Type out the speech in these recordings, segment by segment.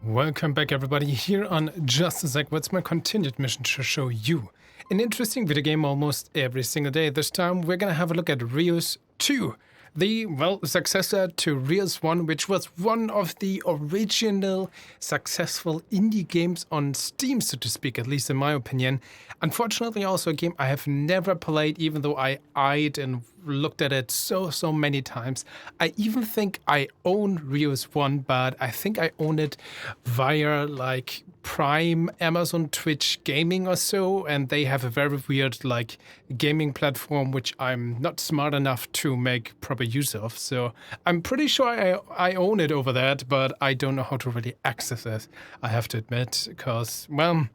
Welcome back everybody here on JustDaZack. What's my continued mission to show you an interesting video game almost every single day. This time we're gonna have a look at Reus 2, the, successor to Reus 1, which was one of the original successful indie games on Steam, so to speak, at least in my opinion. Unfortunately, also a game I have never played, even though I eyed and looked at it so many times. I even think I own Reus 1, but I think I own it via like Prime, Amazon, Twitch Gaming or so, and they have a very weird like gaming platform which I'm not smart enough to make proper use of. So I'm pretty sure I own it over that, but I don't know how to really access it, I have to admit, because, well,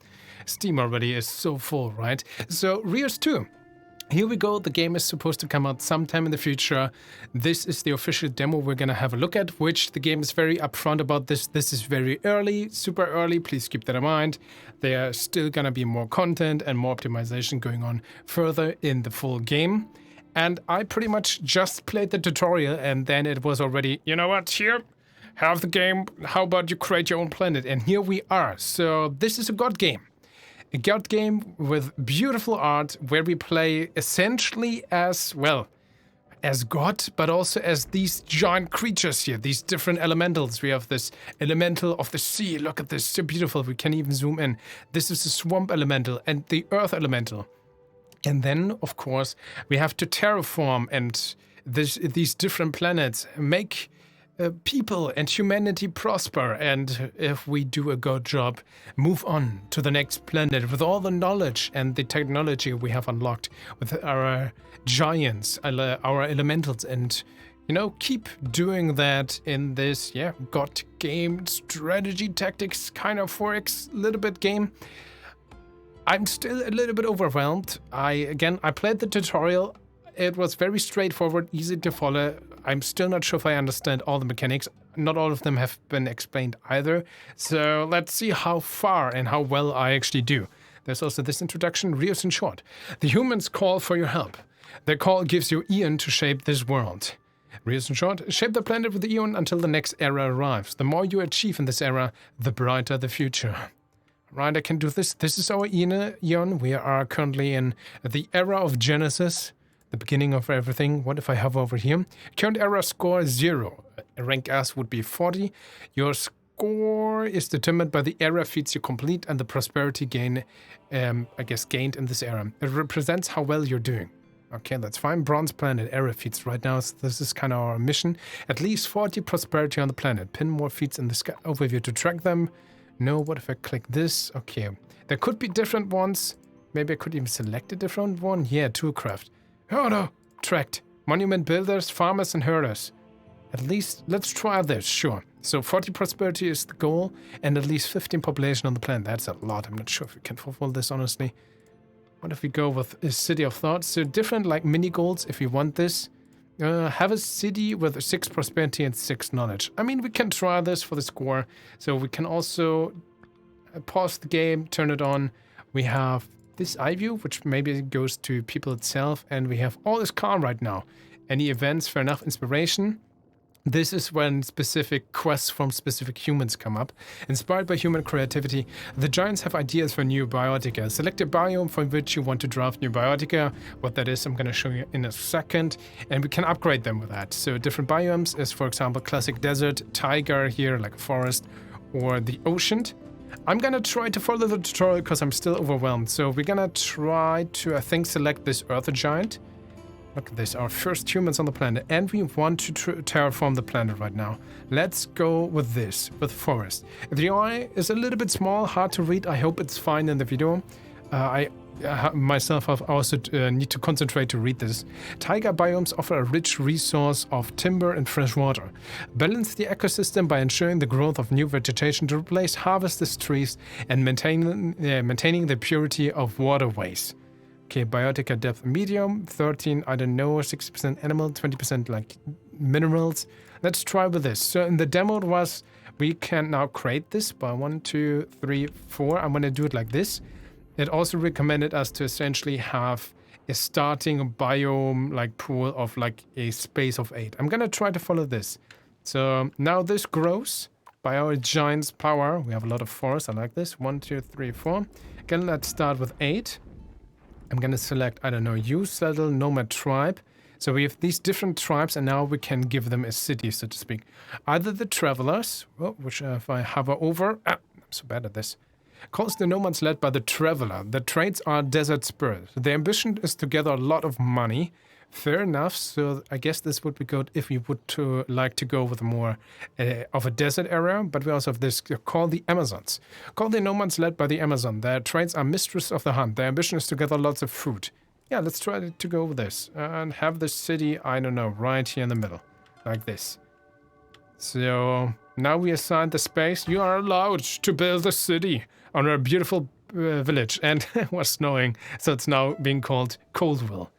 Steam already is so full, right? So Reus 2. Here we go, the game is supposed to come out sometime in the future. This is the official demo we're gonna have a look at, which the game is very upfront about this. This is very early, super early, please keep that in mind. There's still gonna be more content and more optimization going on further in the full game. And I pretty much just played the tutorial and then it was already, you know what, here, have the game, how about you create your own planet? And here we are, so this is a God game. A God game with beautiful art where we play essentially as, well, as God, but also as these giant creatures here, these different elementals. We have this elemental of the sea. Look at this, so beautiful. We can even zoom in. This is the swamp elemental and the earth elemental. And then, of course, we have to terraform and these different planets, make people and humanity prosper, and if we do a good job, move on to the next planet with all the knowledge and the technology we have unlocked with our giants, our elementals, and, you know, keep doing that in this, God game, strategy tactics kind of 4X little bit game. I'm still a little bit overwhelmed. I played the tutorial. It was very straightforward, easy to follow. I'm still not sure if I understand all the mechanics. Not all of them have been explained either. So let's see how far and how well I actually do. There's also this introduction, Reus in short. The humans call for your help. Their call gives you Eon to shape this world. Reus in short, shape the planet with the Eon until the next era arrives. The more you achieve in this era, the brighter the future. Right, I can do this. This is our Eon. We are currently in the era of Genesis. The beginning of everything. What if I hover over here? Current era score 0. Rank S would be 40. Your score is determined by the era feats you complete and the prosperity gain, gained in this era. It represents how well you're doing. Okay, that's fine. Bronze planet, era feats right now. So this is kind of our mission. At least 40 prosperity on the planet. Pin more feats in the sky overview to track them. No, what if I click this? Okay, there could be different ones. Maybe I could even select a different one. Yeah, toolcraft. Oh no, tracked. Monument builders, farmers, and herders. At least, let's try this, sure. So 40 prosperity is the goal, and at least 15 population on the planet. That's a lot. I'm not sure if we can fulfill this, honestly. What if we go with a city of thoughts? So different, like, mini goals, if you want this. Have a city with 6 prosperity and 6 knowledge. I mean, we can try this for the score. So we can also pause the game, turn it on. We have this eye view, which maybe goes to people itself, and we have all is calm right now. Any events for enough inspiration? This is when specific quests from specific humans come up. Inspired by human creativity, the giants have ideas for new biotica. Select a biome from which you want to draft new biotica. What that is, I'm going to show you in a second. And we can upgrade them with that. So different biomes is, for example, classic desert, taiga here, like a forest, or the ocean. I'm gonna try to follow the tutorial because I'm still overwhelmed. So we're gonna try to, I think, select this earth giant. Look at this, our first humans on the planet. And we want to terraform the planet right now. Let's go with this, with forest. The UI is a little bit small, hard to read. I hope it's fine in the video. I myself have also need to concentrate to read this. Taiga biomes offer a rich resource of timber and fresh water. Balance the ecosystem by ensuring the growth of new vegetation to replace harvested trees and maintaining the purity of waterways. Okay, biotica depth medium, 13, I don't know, 60% animal, 20% like minerals. Let's try with this. So in the demo it was, we can now create this by 1, 2, 3, 4. I'm gonna do it like this. It also recommended us to essentially have a starting biome like pool of like a space of 8. I'm gonna try to follow this. So now this grows. by our giant's power. We have a lot of 4s. I like this. 1, 2, 3, 4. Again, let's start with 8. I'm going to select, I don't know, you settle nomad tribe. So we have these different tribes, and now we can give them a city, so to speak. Either the travelers, which if I hover over, I'm so bad at this, calls the nomads led by the traveler. The traits are desert spirit. The ambition is to gather a lot of money. Fair enough. So I guess this would be good if we would like to go with more of a desert area. But we also have this called the Amazons. Call the nomads led by the Amazon. Their traits are mistress of the hunt. Their ambition is to gather lots of food. Yeah, let's try to go with this and have the city, I don't know, right here in the middle, like this. So now we assign the space. You are allowed to build a city on a beautiful village, and it was snowing, so it's now being called Coldville.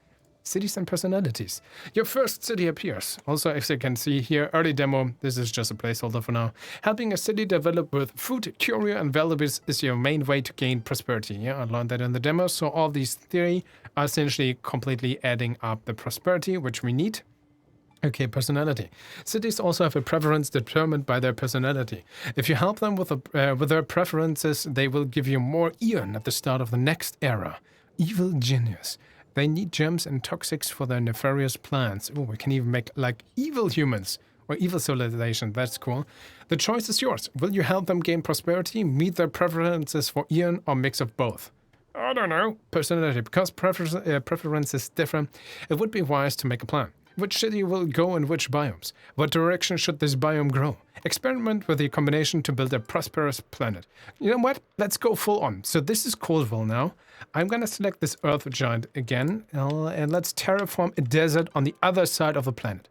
Cities and personalities. Your first city appears. Also, as you can see here, early demo, this is just a placeholder for now. Helping a city develop with food, curio, and valuables is your main way to gain prosperity. Yeah, I learned that in the demo. So all these three are essentially completely adding up the prosperity, which we need. Okay, personality. Cities also have a preference determined by their personality. If you help them with their preferences, they will give you more eon at the start of the next era. Evil genius. They need gems and toxics for their nefarious plans. Oh, we can even make like evil humans or evil civilization. That's cool. The choice is yours. Will you help them gain prosperity, meet their preferences for eon, or mix of both? I don't know. Personality. Because preferences differ, it would be wise to make a plan. Which city will go in which biomes? What direction should this biome grow? Experiment with the combination to build a prosperous planet. You know what? Let's go full on. So this is Coldville now. I'm going to select this Earth Giant again. And let's terraform a desert on the other side of the planet.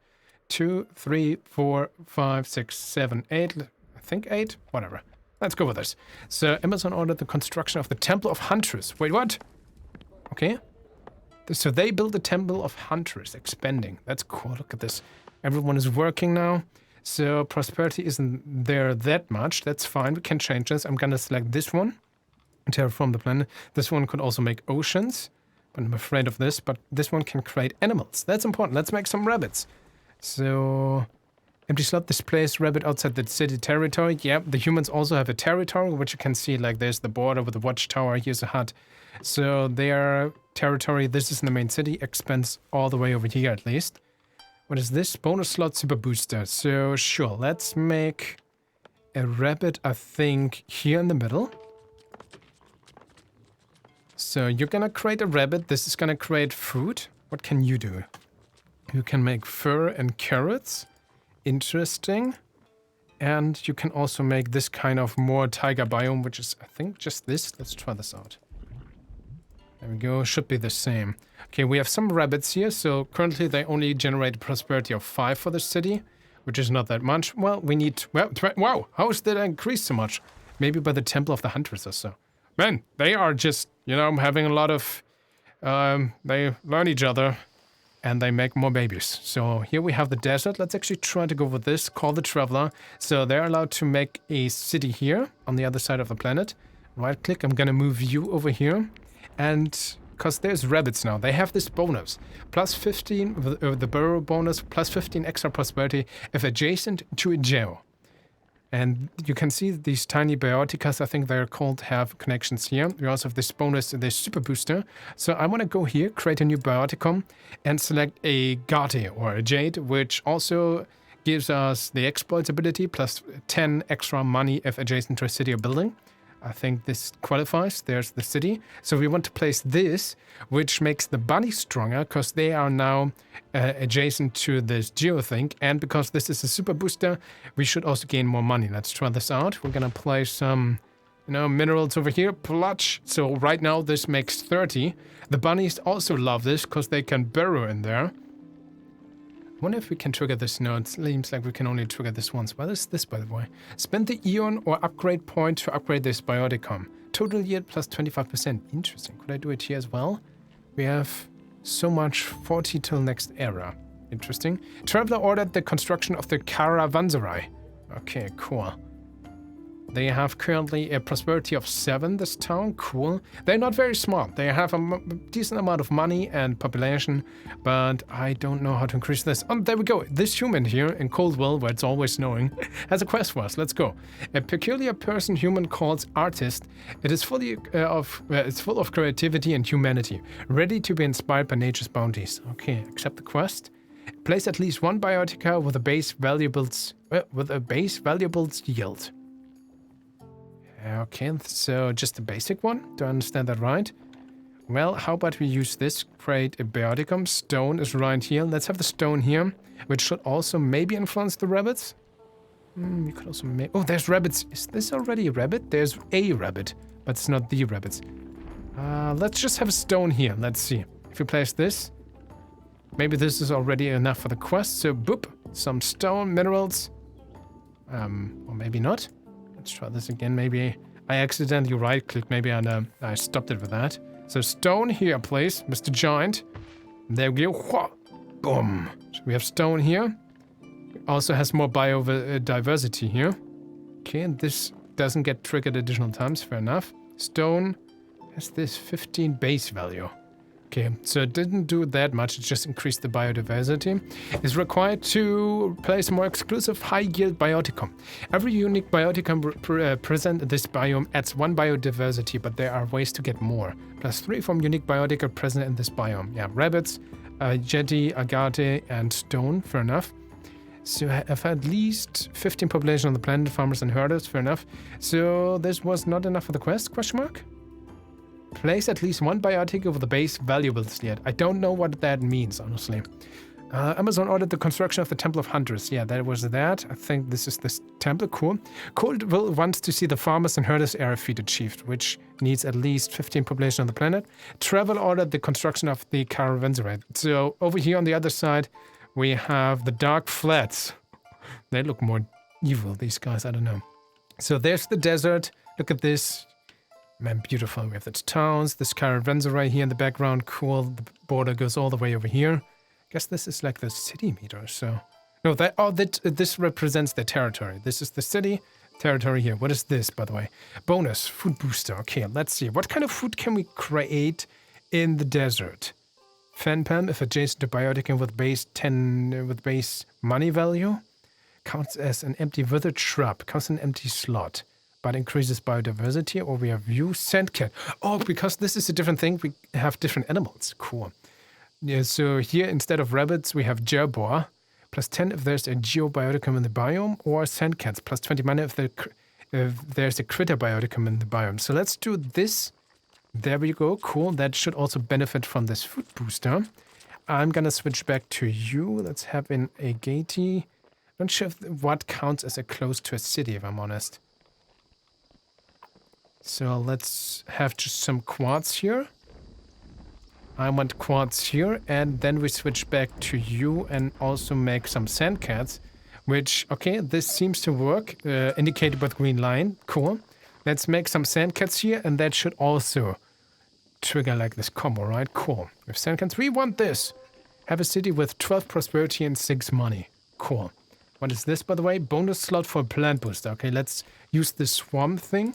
2, 3, 4, 5, 6, 7, 8. I think 8. Whatever. Let's go with this. So Amazon ordered the construction of the Temple of Huntress. Wait, what? Okay. So they built the Temple of Huntress, expanding. That's cool. Look at this. Everyone is working now. So prosperity isn't there that much. That's fine. We can change this. I'm going to select this one. Terraform the planet. This one could also make oceans. But I'm afraid of this. But this one can create animals. That's important. Let's make some rabbits. So empty slot displays rabbit outside the city territory. Yeah, the humans also have a territory, which you can see like there's the border with the watchtower. Here's a hut. So their territory, this is in the main city, expands all the way over here at least. What is this? Bonus slot super booster. So sure, let's make a rabbit, I think, here in the middle. So you're gonna create a rabbit. This is gonna create food. What can you do? You can make fur and carrots. Interesting. And you can also make this kind of more tiger biome, which is, I think, just this. Let's try this out. There we go, should be the same. Okay, we have some rabbits here, so currently they only generate a prosperity of 5 for the city, which is not that much. Well, we need, well, wow, how is that increased so much? Maybe by the Temple of the Huntress or so. Man, they are just, you know, having a lot of, they learn each other and they make more babies. So here we have the desert. Let's actually try to go with this, call the Traveler. So they're allowed to make a city here on the other side of the planet. Right click, I'm gonna move you over here. And because there's rabbits now, they have this bonus. Plus 15 with the burrow bonus, plus 15 extra prosperity if adjacent to a geo. And you can see these tiny bioticas, I think they're called, have connections here. We also have this bonus, this super booster. So I want to go here, create a new bioticum, and select a Gate or a Jade, which also gives us the exploits ability, plus 10 extra money if adjacent to a city or building. I think this qualifies. There's the city. So we want to place this, which makes the bunny stronger because they are now adjacent to this geothink. And because this is a super booster, we should also gain more money. Let's try this out. We're going to place some, you know, minerals over here. Plutch. So right now this makes 30. The bunnies also love this because they can burrow in there. I wonder if we can trigger this. No, it seems like we can only trigger this once. What is this, by the way? Spend the Eon or upgrade point to upgrade this bioticum. Total yield plus 25%. Interesting. Could I do it here as well? We have so much 40 till next era. Interesting. Traveler ordered the construction of the Caravanserai. Okay, cool. They have currently a prosperity of 7, this town. Cool. They're not very smart. They have a decent amount of money and population, but I don't know how to increase this. Oh, there we go. This human here in Coldwell, where it's always snowing, has a quest for us. Let's go. A peculiar person human called Artist. It is it's full of creativity and humanity, ready to be inspired by nature's bounties. Okay, accept the quest. Place at least 1 biotica with a base valuables yield. Okay, so just the basic one. Do I understand that right? Well, how about we use this? Create a bioticum. Stone is right here. Let's have the stone here, which should also maybe influence the rabbits. We could also make... Oh, there's rabbits. Is this already a rabbit? There's a rabbit, but it's not the rabbits. Let's just have a stone here. Let's see. If we place this, maybe this is already enough for the quest. So, boop, some stone minerals. Or maybe not. Let's try this again. Maybe I accidentally right-clicked. Maybe I stopped it with that. So stone here, please, Mr. Giant. There we go. Boom. So we have stone here. Also has more biodiversity here. Okay, and this doesn't get triggered additional times. Fair enough. Stone has this 15 base value. Okay, so it didn't do that much, it just increased the biodiversity. It's required to place a more exclusive high-yield bioticum. Every unique bioticum present in this biome adds 1 biodiversity, but there are ways to get more. +3 from unique biotica present in this biome. Yeah, rabbits, jetty, agate, and stone, fair enough. So I've had at least 15 population on the planet, farmers and herders, fair enough. So this was not enough for the quest, question mark? Place at least 1 biotic over the base valuables yet. I don't know what that means, honestly. Amazon ordered the construction of the Temple of Hunters. Yeah, that was that. I think this is this temple. Cool. Coldwell wants to see the farmers and herders area feat achieved, which needs at least 15 population on the planet. Travel ordered the construction of the caravanserai. So over here on the other side, we have the Dark Flats. They look more evil, these guys. I don't know. So there's the desert. Look at this. Man, beautiful. We have the towns, this caravanserai here in the background. Cool. The border goes all the way over here. I guess this is like the city meter, so... No, this represents the territory. This is the city territory here. What is this, by the way? Bonus, food booster. Okay, let's see. What kind of food can we create in the desert? Fenpam, if adjacent to bioticum with base 10, with base money value. Counts as an empty withered shrub. Counts an empty slot. But increases biodiversity, or we have view sandcat. Oh, because this is a different thing, we have different animals. Cool. Yeah, so here instead of rabbits, we have gerboa. +10 if there's a geobioticum in the biome, or sandcats. +20 mana if there's a critter bioticum in the biome. So let's do this. There we go. Cool. That should also benefit from this food booster. I'm gonna switch back to you. Let's have an agate. Not sure what counts as a close to a city, if I'm honest. So let's have just some quartz here. I want quartz here, and then we switch back to you and also make some sandcats, which, okay, this seems to work, indicated by the green line. Cool. Let's make some sandcats here, and that should also trigger like this combo, right? Cool. With sandcats, we want this. Have a city with 12 prosperity and 6 money. Cool. What is this, by the way? Bonus slot for a plant booster. Okay, let's use this swarm thing,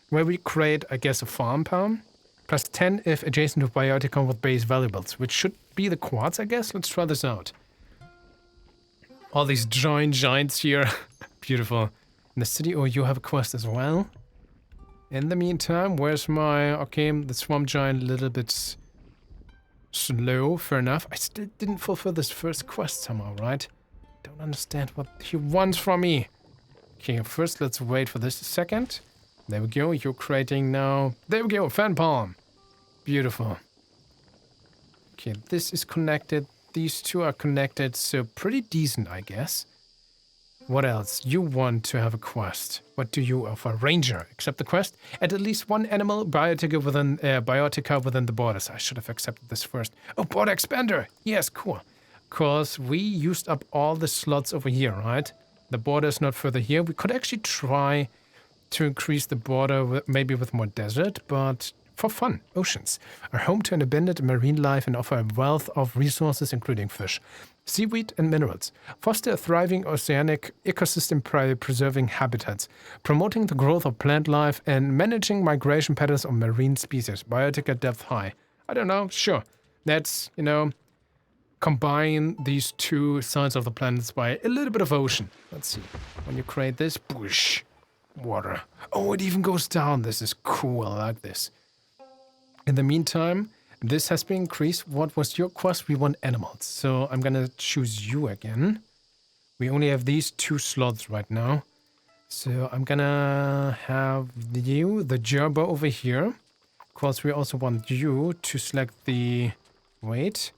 where we create, I guess, a farm palm. +10 if adjacent to bioticum with base valuables, which should be the quartz, I guess. Let's try this out. All these giants here. Beautiful. In the city, oh, you have a quest as well. In the meantime, where's my... Okay, the swarm giant a little bit slow, fair enough. I still didn't fulfill this first quest somehow, right? Don't understand what he wants from me. Okay, first let's wait for this a second. There we go, you're creating now... There we go, fan palm. Beautiful. Okay, this is connected. These two are connected, so pretty decent, I guess. What else? You want to have a quest. What do you offer? Ranger. Accept the quest. Add at least 1 animal biotica within the borders. I should have accepted this first. Oh, border expander. Yes, cool. Because we used up all the slots over here, right? The border is not further here. We could actually try to increase the border maybe with more desert, but For fun, oceans are home to an abundant marine life and offer a wealth of resources including fish, seaweed and minerals. Foster a thriving oceanic ecosystem by preserving habitats, promoting the growth of plant life and managing migration patterns of marine species. Biotic depth high. I don't know, sure. Let's, combine these two sides of the planets by a little bit of ocean. Let's see. When you create this, whoosh, water. Oh, it even goes down. This is cool. I like this. In the meantime, this has been increased. What was your quest? We want animals. So I'm going to choose you again. We only have these 2 slots right now. So I'm going to have you, the gerber over here. Of course, we also want you to select the... Wait.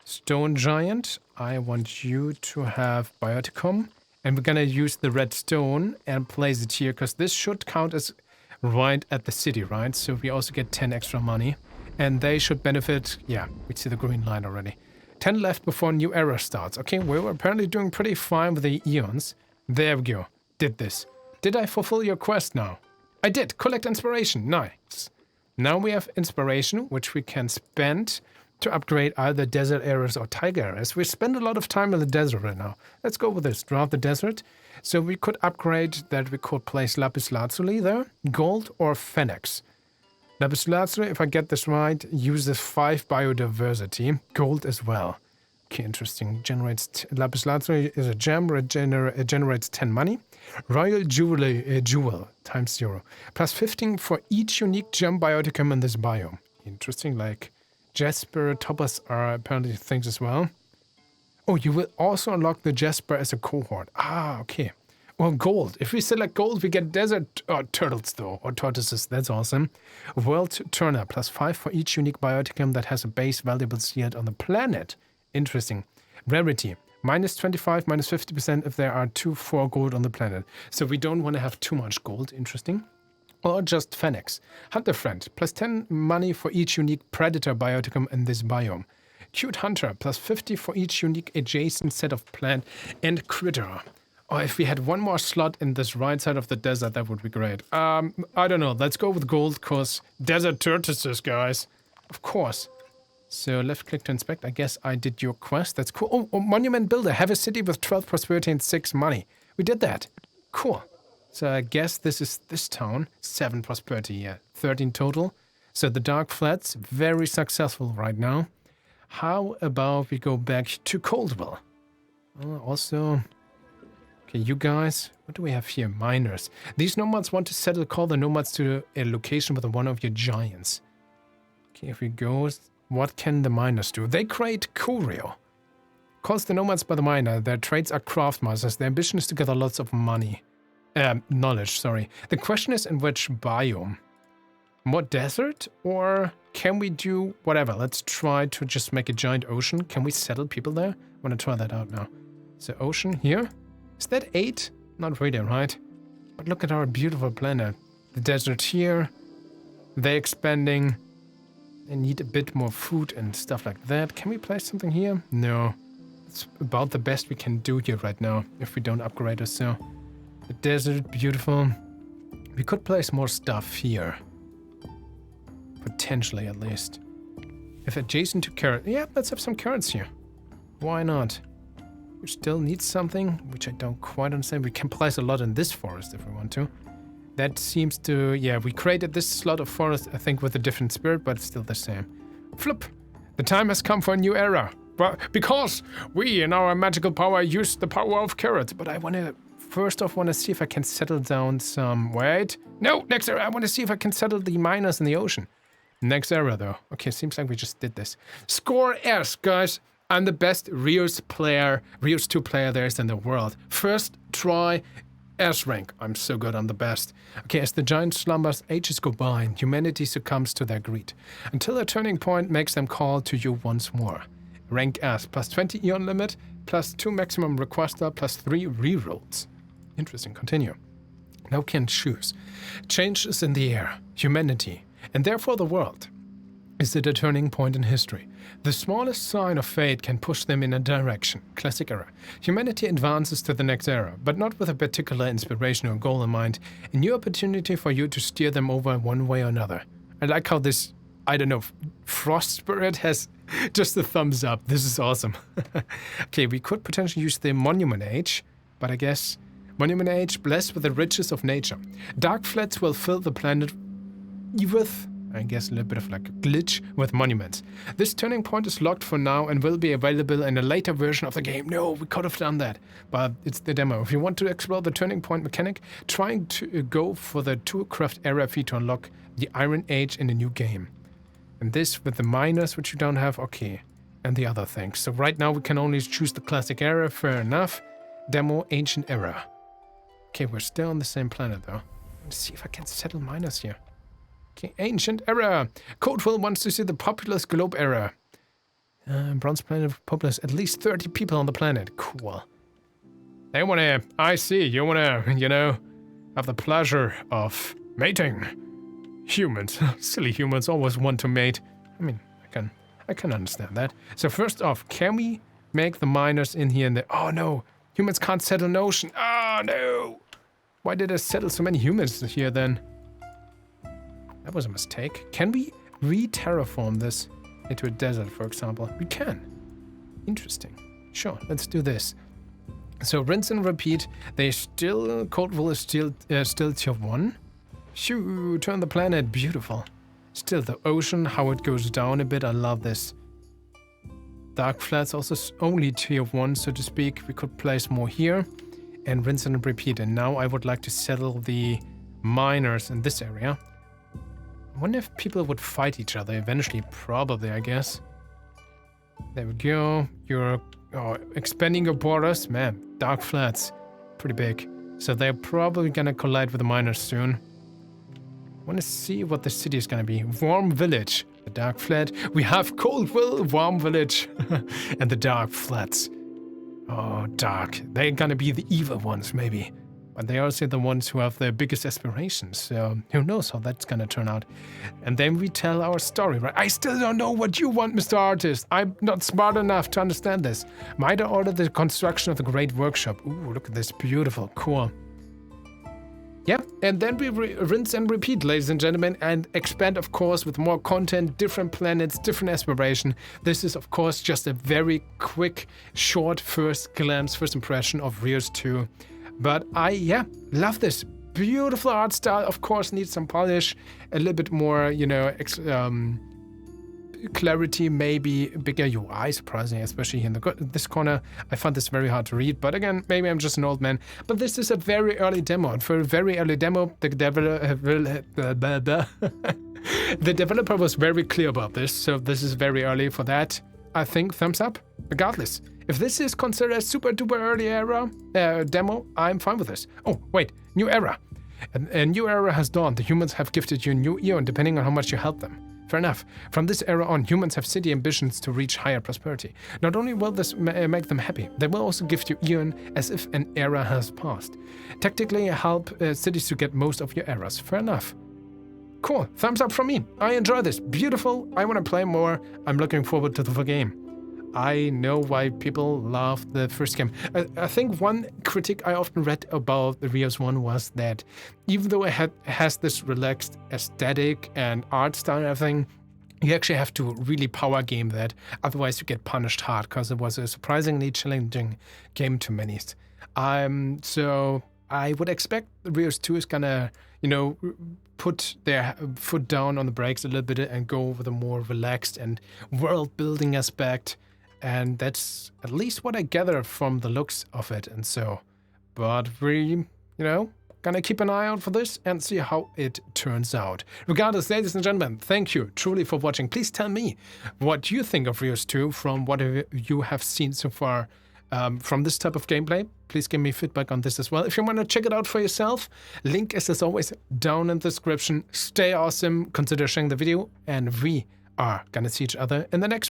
Stone giant. I want you to have bioticum. And we're going to use the red stone and place it here because this should count as right at the city, right? So we also get 10 extra money. And they should benefit... Yeah, we see the green line already. 10 left before new era starts. Okay, we were apparently doing pretty fine with the eons. There we go. Did this. Did I fulfill your quest now? I did. Collect inspiration. Nice. Now we have inspiration, which we can spend to upgrade either desert areas or tiger areas. We spend a lot of time in the desert right now. Let's go with this. Draw the desert. So we could upgrade that. We could place lapis lazuli there, gold or phoenix. Lapis lazuli, if I get this right, uses 5 biodiversity. Gold as well. Okay, interesting. Generates lapis lazuli is a gem. It generates 10 money. Royal jewel times 0. Plus 15 for each unique gem bioticum in this biome. Interesting, like jasper, topaz are apparently things as well. Oh, you will also unlock the jasper as a cohort. Ah, okay. Well, gold. If we select gold, we get desert turtles, though, or tortoises. That's awesome. World Turner, plus 5 for each unique bioticum that has a base valuable yield on the planet. Interesting. Rarity, minus 25, minus 50% if there are 4 gold on the planet. So we don't want to have too much gold. Interesting. Or just Phoenix. Hunter Friend, plus 10 money for each unique predator bioticum in this biome. Cute Hunter, plus 50 for each unique adjacent set of plant and critter. Or if we had one more slot in this right side of the desert, that would be great. I don't know. Let's go with gold, because desert tortoises, guys. Of course. So left click to inspect. I guess I did your quest. That's cool. Oh, Monument Builder. Have a city with 12 prosperity and 6 money. We did that. Cool. So I guess this is this town. 7 prosperity, yeah. 13 total. So the Dark Flats, very successful right now. How about we go back to Coldwell? Also... Okay, you guys, what do we have here? Miners. These nomads want to settle. Call the nomads to a location with one of your giants. Okay, if we go, what can the miners do? They create curio. Calls the nomads by the miner. Their trades are craftmasters. Their ambition is to gather lots of money. Knowledge, sorry. The question is in which biome? More desert? Or can we do whatever? Let's try to just make a giant ocean. Can we settle people there? I want to try that out now. So ocean here. Is that 8? Not really, right? But look at our beautiful planet. The desert here. They're expanding. They need a bit more food and stuff like that. Can we place something here? No. It's about the best we can do here right now, if we don't upgrade us, so. The desert, beautiful. We could place more stuff here. Potentially, at least. If adjacent to carrot. Yeah, let's have some carrots here. Why not? We still need something, which I don't quite understand. We can place a lot in this forest if we want to. That seems to... Yeah, we created this slot of forest, I think, with a different spirit, but it's still the same. Flip! The time has come for a new era. But because we, in our magical power, use the power of carrots. But I want to... First off, want to see if I can settle down some... Wait! No! Next era! I want to see if I can settle the miners in the ocean. Next era, though. Okay, seems like we just did this. Score S, guys! I'm the best Reus 2 player there is in the world. First try, S rank. I'm so good, I'm the best. Okay, as the giant slumbers, ages go by, and humanity succumbs to their greed. Until a turning point makes them call to you once more. Rank S, plus 20 eon limit, plus 2 maximum requester, plus 3 rerolls. Interesting, continue. Now can choose. Change is in the air, humanity, and therefore the world. Is it a turning point in history? The smallest sign of fate can push them in a direction. Classic era. Humanity advances to the next era, but not with a particular inspiration or goal in mind. A new opportunity for you to steer them over one way or another. I like how this, I don't know, Frost Spirit has just a thumbs up. This is awesome. Okay, we could potentially use the Monument Age, but I guess Monument Age blessed with the riches of nature. Dark flats will fill the planet with, I guess, a little bit of like a glitch with monuments. This turning point is locked for now and will be available in a later version of the game. No, we could have done that, but it's the demo. If you want to explore the turning point mechanic, trying to go for the Toolcraft area fee to unlock the Iron Age in the new game. And this with the miners, which you don't have, okay. And the other things. So right now we can only choose the classic era, fair enough. Demo, ancient era. Okay, we're still on the same planet though. Let's see if I can settle miners here. Okay, ancient era. Codeville wants to see the populous globe era. Bronze planet populous, at least 30 people on the planet. Cool. They wanna, I see, you wanna, you know, have the pleasure of mating. Humans, silly humans always want to mate. I mean, I can understand that. So first off, can we make the miners in here and there? Oh no, humans can't settle an ocean. Oh no. Why did I settle so many humans here then? That was a mistake. Can we re-terraform this into a desert, for example? We can. Interesting. Sure, let's do this. So rinse and repeat. They still, Codeville is still tier 1. Shoo, turn the planet, beautiful. Still the ocean, how it goes down a bit, I love this. Dark flats also only tier 1, so to speak. We could place more here and rinse and repeat. And now I would like to settle the miners in this area. I wonder if people would fight each other eventually, probably, I guess. There we go. You're expanding your borders. Man, dark flats, pretty big. So they're probably gonna collide with the miners soon. I want to see what the city is going to be. Warm Village, the Dark Flat. We have Coldville, Warm Village, and the Dark Flats. Oh, dark. They're going to be the evil ones, maybe. But they're also the ones who have the biggest aspirations. So who knows how that's going to turn out. And then we tell our story, right? I still don't know what you want, Mr. Artist. I'm not smart enough to understand this. Might I order the construction of the Great Workshop? Ooh, look at this. Beautiful. Cool. Yeah, and then we rinse and repeat, ladies and gentlemen, and expand, of course, with more content, different planets, different aspiration. This is, of course, just a very quick, short first glance, first impression of Reus 2. But I love this. Beautiful art style, of course, needs some polish, a little bit more, you know, clarity, maybe bigger UI, surprisingly, especially here in this corner. I found this very hard to read, but again, maybe I'm just an old man. But this is a very early demo, and for a very early demo, the developer was very clear about this, so this is very early for that. I think thumbs up, regardless. If this is considered a super duper early era demo, I'm fine with this. Oh, wait, new era. A new era has dawned. The humans have gifted you a new eon, depending on how much you help them. Fair enough. From this era on, humans have city ambitions to reach higher prosperity. Not only will this make them happy, they will also gift you eon as if an era has passed. Tactically help cities to get most of your eras. Fair enough. Cool. Thumbs up from me. I enjoy this. Beautiful. I want to play more. I'm looking forward to the game. I know why people love the first game. I think one critic I often read about the Reus 1 was that even though it has this relaxed aesthetic and art style and everything, you actually have to really power game that, otherwise you get punished hard, because it was a surprisingly challenging game to many. So I would expect Reus 2 is gonna, you know, put their foot down on the brakes a little bit and go with a more relaxed and world-building aspect. And that's at least what I gathered from the looks of it, and so. But we, you know, gonna keep an eye out for this and see how it turns out. Regardless, ladies and gentlemen, thank you truly for watching. Please tell me what you think of Reus 2 from what you have seen so far from this type of gameplay. Please give me feedback on this as well. If you want to check it out for yourself, link is as always down in the description. Stay awesome, consider sharing the video, and we are gonna see each other in the next